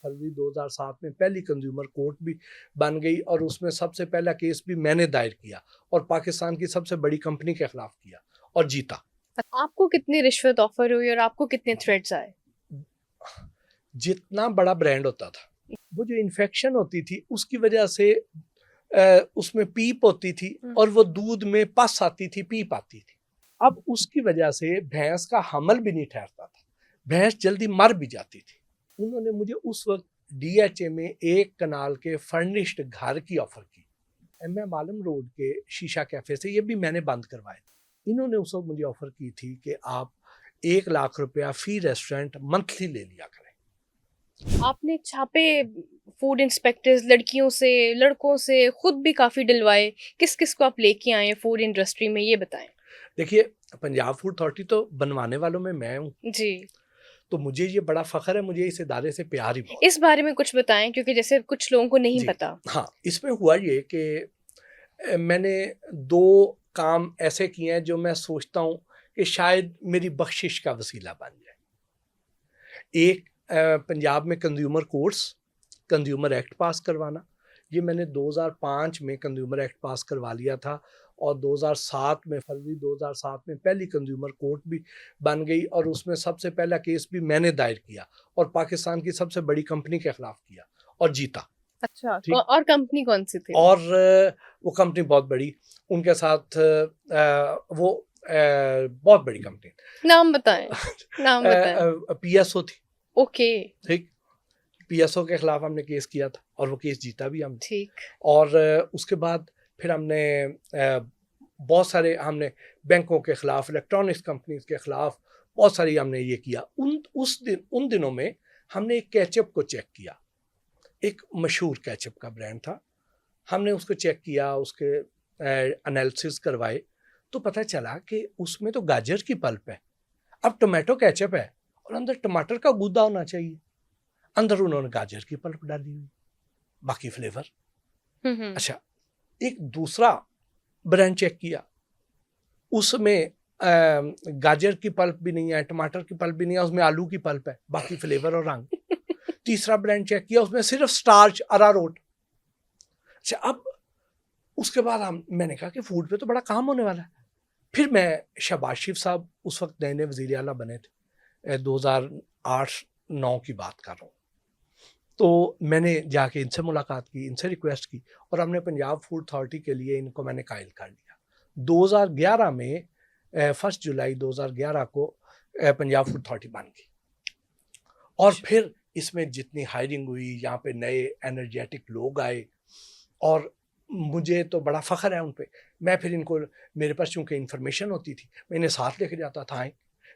फरवरी 2007 में पहली consumer court भी बन गई और उसमें सबसे पहला केस भी मैंने दायर किया और पाकिस्तान की सबसे बड़ी कंपनी के खिलाफ किया और जीता। आपको कितनी रिश्वत ऑफर हुई और आपको कितने थ्रेट्स आए? जितना बड़ा ब्रांड होता था, वो जो इन्फेक्शन होती थी उसकी वजह से उसमें पीप होती थी और वो दूध में पस आती थी, पीप आती थी। अब उसकी वजह से भैंस का हमल भी नहीं ठहरता था, भैंस जल्दी मर भी जाती थी। उन्होंने मुझे उस वक्त DHA में 1 कनाल के फर्निश्ड घर की ऑफर की, MM आलम रोड के शीशा कैफे से। ये भी मैंने बंद करवाए। इन्होंने उस वक्त मुझे ऑफर की थी कि आप 1 लाख रुपया फी रेस्टोरेंट मंथली ले लिया करें। आपने छापे फूड इंस्पेक्टर्स लड़कियों से, लड़कों से खुद भी काफी डलवाए। किस किस को आप लेके आए फूड इंडस्ट्री में, ये बताएं। देखिए, पंजाब फूड अथॉरिटी तो बनवाने वालों में मैं हूँ, जी, तो मुझे ये बड़ा फख्र है, मुझे इस इदारे से प्यार ही बहुत। इस बारे में कुछ बताएं, क्योंकि जैसे कुछ लोगों को नहीं जी, पता। हाँ, इसमें हुआ ये कि मैंने 2 काम ऐसे किए हैं जो मैं सोचता हूँ कि शायद मेरी बख्शिश का वसीला बन जाए। एक, पंजाब में कंज्यूमर कोर्ट्स, कंज्यूमर एक्ट पास करवाना। ये मैंने 2005 में कंज्यूमर एक्ट पास करवा लिया था और 2007 में, फरवरी 2007 में पहली कंज्यूमर कोर्ट भी बन गई और उसमें सबसे पहला केस भी मैंने दायर किया और पाकिस्तान की सबसे बड़ी कंपनी के खिलाफ किया और जीता। अच्छा, ठीक। और कंपनी कौन सी थी? और वो कंपनी बहुत बड़ी, उनके साथ वो बहुत बड़ी कंपनी, नाम बताएं, नाम बताएं। PSO थी। ओके, ठीक, PSO के खिलाफ हमने केस किया था और वो केस जीता भी हमने। ठीक। और उसके बाद फिर हमने बहुत सारे, हमने बैंकों के खिलाफ, इलेक्ट्रॉनिक्स कंपनीज के खिलाफ बहुत सारी हमने ये किया। उन दिनों में हमने एक केचप को चेक किया, एक मशहूर केचप का ब्रांड था। हमने उसको चेक किया, उसके एनालिसिस करवाए, तो पता चला कि उसमें तो गाजर की पल्प है। अब टोमेटो केचप है और अंदर टमाटर का गूदा होना चाहिए, अंदर उन्होंने गाजर की पल्प डाली हुई, बाकी फ्लेवर। अच्छा, एक दूसरा ब्रांड चेक किया, उसमें गाजर की पल्प भी नहीं है, टमाटर की पल्प भी नहीं है, उसमें आलू की पल्प है, बाकी फ्लेवर और रंग। तीसरा ब्रांड चेक किया, उसमें सिर्फ स्टार्च, अरारोट। अच्छा, अब उसके बाद मैंने कहा कि फूड पे तो बड़ा काम होने वाला है। फिर मैं, शहबाज शरीफ साहब उस वक्त नए नए वज़ीर आला बने थे, 2008-9 की बात कर रहा हूँ, तो मैंने जाके इनसे मुलाकात की, इनसे रिक्वेस्ट की और हमने पंजाब फूड अथॉरिटी के लिए इनको मैंने कायल कर दिया। 2011 में 1 जुलाई 2011 को पंजाब फूड अथॉरिटी बन गई और फिर इसमें जितनी हायरिंग हुई, यहाँ पे नए एनर्जेटिक लोग आए और मुझे तो बड़ा फ़ख्र है उन पे। मैं फिर इनको, मेरे पास चूँकि इन्फॉर्मेशन होती थी, मैं इन्हें साथ लेके जाता था। आए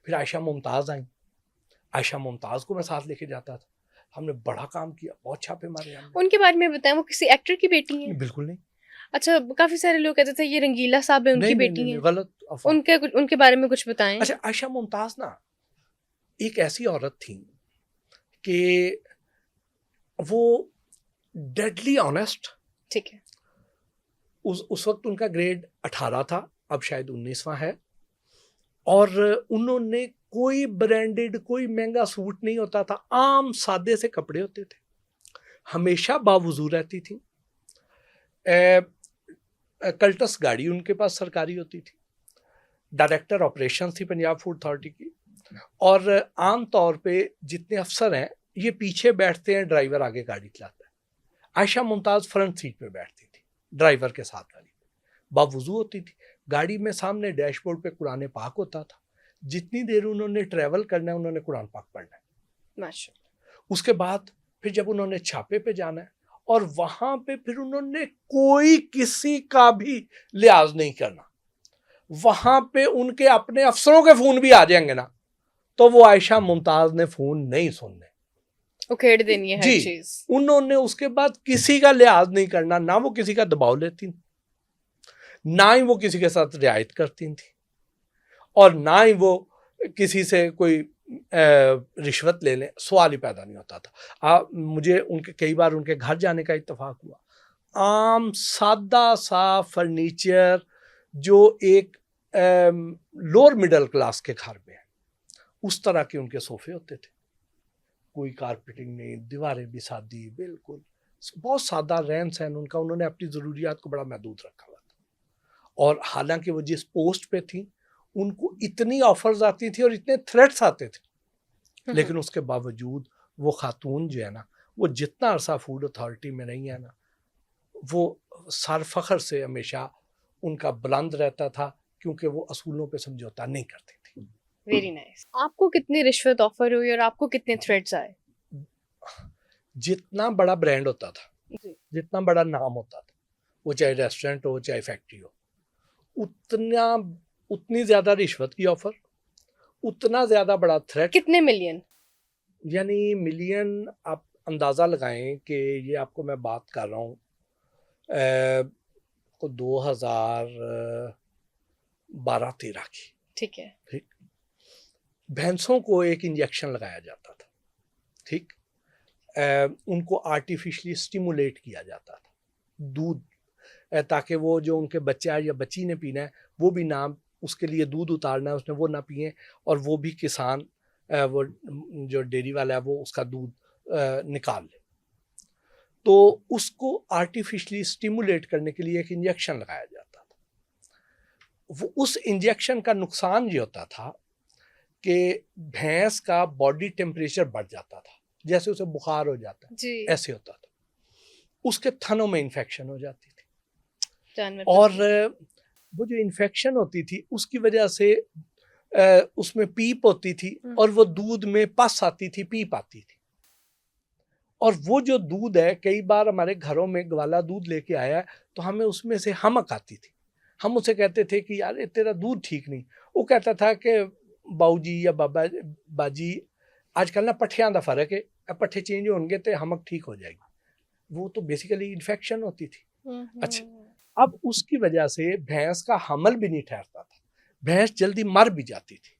फिर आयशा मुमताज़ आई, आयशा मुमताज़ को मैं साथ लेके जाता था। हमने बड़ा काम किया, बहुत छापे मारे हमने। उनके बारे में बताएं, वो किसी एक्टर की बेटी हैं? बिल्कुल नहीं। अच्छा, काफी सारे लोग कहते थे ये रंगीला साहब है, उनकी नहीं, नहीं, बेटी नहीं, हैं। गलत अफ़वाह। उनके बारे में कुछ बताएं। अच्छा, आयशा मुमताज़ ना एक ऐसी औरत थी कि वो डेडली ऑनेस्ट। ठीक है। उस वक्त उनका ग्रेड 18 था, अब शायद 19वां है और उन्होंने कोई ब्रांडेड, कोई महंगा सूट नहीं होता था, आम सादे से कपड़े होते थे, हमेशा बावजू रहती थी। कल्टस गाड़ी उनके पास सरकारी होती थी, डायरेक्टर ऑपरेशन थी पंजाब फूड अथॉरिटी की और आम तौर पे जितने अफसर हैं ये पीछे बैठते हैं, ड्राइवर आगे गाड़ी चलाता है। आयशा मुमताज़ फ्रंट सीट पे बैठती थी, ड्राइवर के साथ वाली, बावजू होती थी। गाड़ी में सामने डैशबोर्ड पे कुरान पाक होता था, जितनी देर उन्होंने ट्रैवल करना है उन्होंने कुरान पाक पढ़ना है। माशाल्लाह। उसके बाद फिर जब उन्होंने छापे पे जाना है और वहां पे फिर उन्होंने कोई किसी का भी लिहाज नहीं करना। वहां पे उनके अपने अफसरों के फोन भी आ जाएंगे ना, तो वो आयशा मुमताज ने फोन नहीं सुनने, उखेड़ देनी है हर जी। चीज। उन्होंने उसके बाद किसी का लिहाज नहीं करना, ना वो किसी का दबाव लेती, ना ही वो किसी के साथ रियायत करती थी और ना ही वो किसी से कोई रिश्वत ले लें, सवाल ही पैदा नहीं होता था। मुझे उनके कई बार उनके घर जाने का इत्तेफाक हुआ, आम सादा सा फर्नीचर जो एक लोअर मिडिल क्लास के घर में है, उस तरह के उनके सोफे होते थे, कोई कारपेटिंग नहीं, दीवारें भी सादी, बिल्कुल बहुत सादा रहन सहन उनका। उन्होंने अपनी ज़रूरियात को बड़ा महदूद रखा हुआ था। और हालांकि वो जिस पोस्ट पे थी, उनको इतनी ऑफर्स आती थी और इतने थ्रेट्स आते थे, लेकिन उसके बावजूद वो खातून जो है ना, वो जितना अरसा फूड अथॉरिटी में रही है ना, वो सर फख्र से हमेशा उनका बुलंद रहता था, क्योंकि वो असूलों पे समझौता नहीं करती थी। Very nice. आपको कितनी रिश्वत ऑफर हुई और आपको कितने थ्रेट्स आए? जितना बड़ा ब्रांड होता था, जी। जितना बड़ा नाम होता था, वो चाहे रेस्टोरेंट हो चाहे फैक्ट्री हो, उतना उतनी ज्यादा रिश्वत की ऑफर, उतना ज्यादा बड़ा थ्रेट। कितने मिलियन? यानी मिलियन आप अंदाजा लगाएं कि ये आपको मैं बात कर रहा हूँ को 2012-13 की। ठीक है। ठीक, भैंसों को एक इंजेक्शन लगाया जाता था। ठीक, उनको आर्टिफिशियली स्टिमुलेट किया जाता था, दूध, ताकि वो जो उनके बच्चा या बच्ची ने पीना है वो भी ना, उसके लिए दूध उतारना है उसने, वो ना पिए, और वो भी किसान वो जो डेयरी वाला है वो उसका दूध निकाल ले। तो उसको आर्टिफिशियली स्टिमुलेट करने के लिए एक इंजेक्शन लगाया जाता था। वो उस इंजेक्शन का नुकसान ये होता था कि भैंस का बॉडी टेम्परेचर बढ़ जाता था, जैसे उसे बुखार हो जाता है जी। ऐसे होता था, उसके थनों में इन्फेक्शन हो जाती थी, जानवर और पसंद। वो जो इन्फेक्शन होती थी उसकी वजह से उसमें पीप होती थी, हम्म। और वो दूध में पस आती थी, पीप आती थी। और वो जो दूध है, कई बार हमारे घरों में ग्वाला दूध लेके आया है तो हमें उसमें से हमक आती थी। हम उसे कहते थे कि यार ये तेरा दूध ठीक नहीं। वो कहता था कि बाऊजी या बाबा बाजी, आजकल ना पट्ठियां दा फर्क है, अब पट्ठे चेंज होंगे तो हमक ठीक हो जाएगी। वो तो बेसिकली इन्फेक्शन होती थी। अच्छा, अब उसकी वजह से भैंस का हमल भी नहीं ठहरता था, भैंस जल्दी मर भी जाती थी।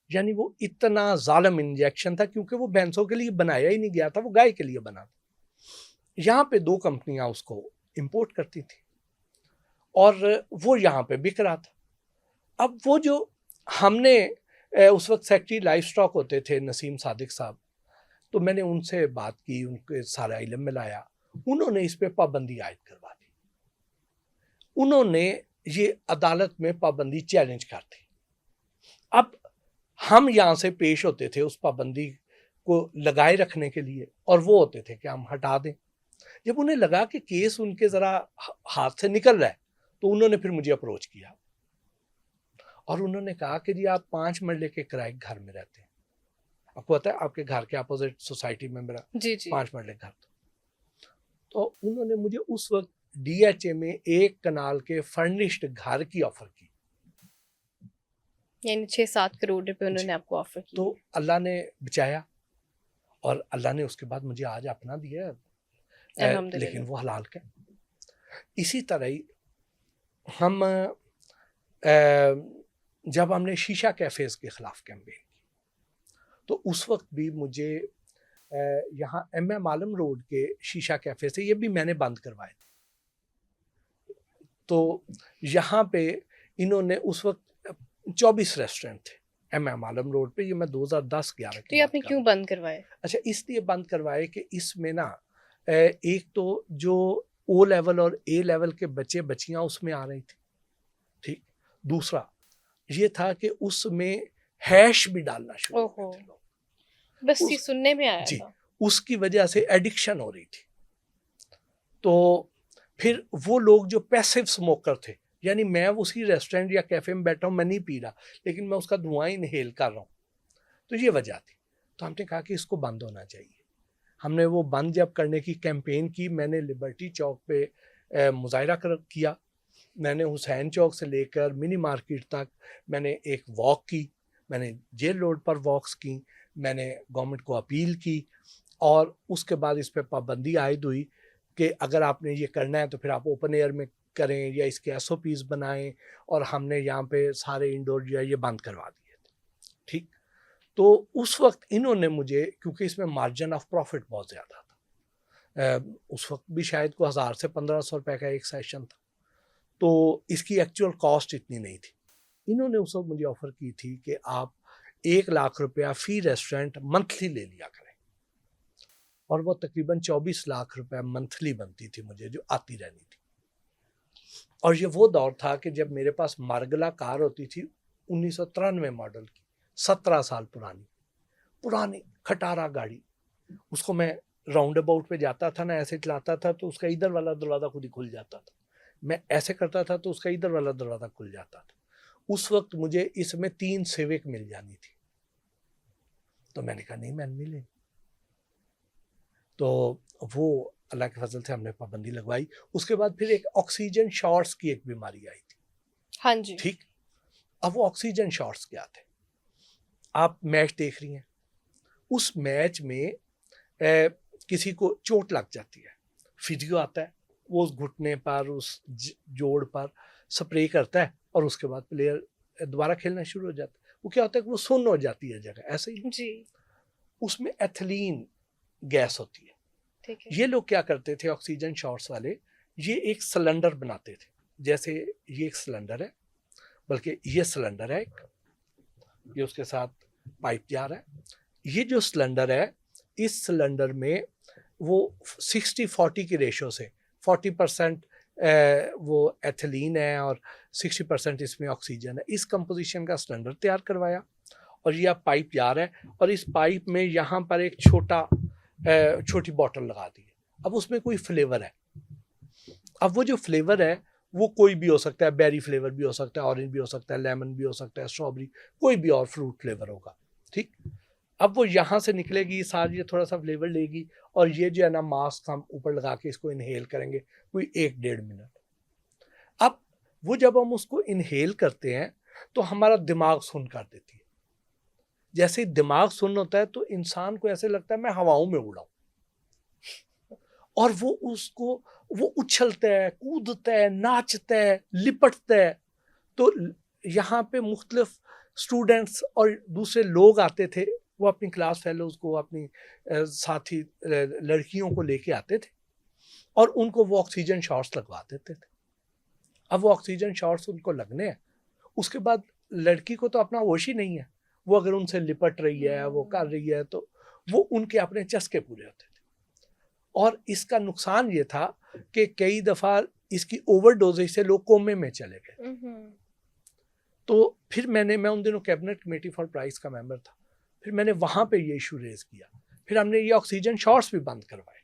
यानी वो इतना जालिम इंजेक्शन था, क्योंकि वो भैंसों के लिए बनाया ही नहीं गया था, वो गाय के लिए बना था। यहाँ पे 2 कंपनियां उसको इंपोर्ट करती थी और वो यहाँ पे बिक रहा था। अब वो जो हमने उस वक्त सेक्रेटरी लाइफ स्टॉक होते थे नसीम सादिक साहब, तो मैंने उनसे बात की, उनके सारा इल्म में लाया, उन्होंने इस पे पाबंदी आयद करवा दी। उन्होंने ये अदालत में पाबंदी चैलेंज कर दी। अब हम यहाँ से पेश होते थे उस पाबंदी को लगाए रखने के लिए, और वो होते थे कि हम हटा दें। जब उन्हें लगा कि केस उनके जरा हाथ से निकल रहा है, तो उन्होंने फिर मुझे अप्रोच किया और उन्होंने कहा कि जी आप 5 मरले के किराए घर में रहते हैं, आपको पता है आपके घर के अपोजिट सोसाइटी में मेरा जी जी। 5 मरले घर था। तो उन्होंने मुझे उस वक्त DHA में 1 कनाल के फर्निश्ड घर की ऑफर की। यानी 6-7 करोड़ रुपए उन्होंने आपको ऑफर की। तो अल्लाह ने बचाया, और अल्लाह ने उसके बाद मुझे आज अपना दिया, लेकिन अल्हम्दुलिल्लाह। वो हलाल का। इसी तरह ही हम जब हमने शीशा कैफेज के खिलाफ कैंपेन की, तो उस वक्त भी मुझे यहाँ MM आलम रोड के शीशा कैफे से, ये भी मैंने बंद करवाए थे। तो यहाँ पे इन्होंने उस वक्त 24 रेस्टोरेंट थे MM आलम रोड पे, ये मैं 2010-11 तो की ये बात आपने कर रहा क्यों हूँ। बंद करवाए? अच्छा, इसलिए बंद करवाए कि इसमें ना एक तो जो O लेवल और A लेवल के बच्चे बच्चियां उसमें आ रही थी। ठीक, दूसरा ये था कि उसमें हैश भी डालना शुरू हो गए थे लोग, बस ये उस सुनने में आया जी, था। उसकी वजह से एडिक्शन हो रही थी। तो फिर वो लोग जो पैसिव स्मोकर थे, यानी मैं उसी रेस्टोरेंट या कैफे में बैठा हूँ, मैं नहीं पी रहा, लेकिन मैं उसका धुआं इनहेल कर रहा हूँ, तो ये वजह थी। तो हमने कहा कि इसको बंद होना चाहिए। हमने वो बंद जब करने की कैंपेन की, मैंने लिबर्टी चौक पे मुजाहरा किया, मैंने हुसैन चौक से लेकर मिनी मार्केट तक मैंने एक वॉक की, मैंने जेल रोड पर वॉक्स की, मैंने गवर्नमेंट को अपील की, और उसके बाद इस पर पाबंदी आयद हुई कि अगर आपने ये करना है तो फिर आप ओपन एयर में करें या इसके SOPs बनाएं, और हमने यहाँ पे सारे इंडोर जो है ये बंद करवा दिए थे। ठीक, तो उस वक्त इन्होंने मुझे, क्योंकि इसमें मार्जिन ऑफ प्रॉफिट बहुत ज़्यादा था, उस वक्त भी शायद को 1000 से 1500 रुपए का एक सेशन था, तो इसकी एक्चुअल कॉस्ट इतनी नहीं थी। इन्होंने उस वक्त मुझे ऑफर की थी कि आप 1 लाख रुपया फी रेस्टोरेंट मंथली ले लिया करें। और वो तकरीबन 24 लाख रुपए मंथली बनती थी मुझे, जो आती रहनी थी। और ये वो दौर था कि जब मेरे पास मार्गला कार होती थी 1993 मॉडल की, 17 साल पुरानी पुरानी खटारा गाड़ी। उसको मैं राउंड अबाउट पे जाता था ना, ऐसे चलाता था तो उसका इधर वाला दरवाज़ा खुद ही खुल जाता था। मैं ऐसे करता था तो उसका इधर वाला दरवाज़ा खुल जाता था। उस वक्त मुझे इसमें 3 सिविक मिल जानी थी, तो मैंने कहा नहीं, मैंने नहीं लेनी। तो वो अल्लाह के फजल से हमने पाबंदी लगवाई। उसके बाद फिर एक ऑक्सीजन शॉर्ट्स की एक बीमारी आई थी। हाँ जी। ठीक, अब वो ऑक्सीजन शॉर्ट्स क्या थे? आप मैच देख रही हैं, उस मैच में किसी को चोट लग जाती है, फिजियो आता है, वो उस घुटने पर, उस जोड़ पर स्प्रे करता है और उसके बाद प्लेयर दोबारा खेलना शुरू हो जाता है। वो क्या होता है कि वो सुन्न हो जाती है जगह, ऐसे ही जी। उसमें एथिलीन गैस होती है। ठीक है। ये लोग क्या करते थे ऑक्सीजन शॉर्ट्स वाले, ये एक सिलेंडर बनाते थे, जैसे ये एक सिलेंडर है, बल्कि ये सिलेंडर है एक, ये उसके साथ पाइप जा रहा है। ये जो सिलेंडर है, इस सिलेंडर में वो 60-40 की रेशो से 40% वो एथिलीन है और 60% इसमें ऑक्सीजन है, इस कंपोजिशन का सिलेंडर तैयार करवाया। और यह पाइप जा रहा है और इस पाइप में यहाँ पर एक छोटी बॉटल लगा दी है। अब उसमें कोई फ्लेवर है, अब वो जो फ्लेवर है वो कोई भी हो सकता है, बेरी फ्लेवर भी हो सकता है, ऑरेंज भी हो सकता है, लेमन भी हो सकता है, स्ट्रॉबेरी, कोई भी और फ्रूट फ्लेवर होगा। ठीक, अब वो यहाँ से निकलेगी, सारी ये थोड़ा सा फ्लेवर लेगी और ये जो है ना, मास्क हम ऊपर लगा के इसको इनहेल करेंगे कोई 1-1.5 मिनट। अब वो जब हम उसको इनहेल करते हैं तो हमारा दिमाग सुन कर देती है। जैसे ही दिमाग सुन होता है तो इंसान को ऐसे लगता है मैं हवाओं में उड़ाऊं, और वो उछलता है, कूदता है, नाचता है, लिपटता है। तो यहाँ पे मुख्तलिफ स्टूडेंट्स और दूसरे लोग आते थे, वो अपनी क्लास फेलोज को, अपनी साथी लड़कियों को लेके आते थे और उनको वो ऑक्सीजन शॉट्स लगवा देते थे। अब वो ऑक्सीजन शॉट्स उनको लगने हैं, उसके बाद लड़की को तो अपना होश ही नहीं है, वो अगर उनसे लिपट रही है, वो कर रही है, तो वो उनके अपने चस्के पूरे होते थे। और इसका नुकसान ये था कि कई दफ़ा इसकी ओवरडोजेज से लोग कोमे में चले गए। तो फिर मैं उन दिनों कैबिनेट कमेटी फॉर प्राइस का मेंबर था, फिर मैंने वहाँ पे ये इशू रेज किया, फिर हमने ये ऑक्सीजन शॉट्स भी बंद करवाए।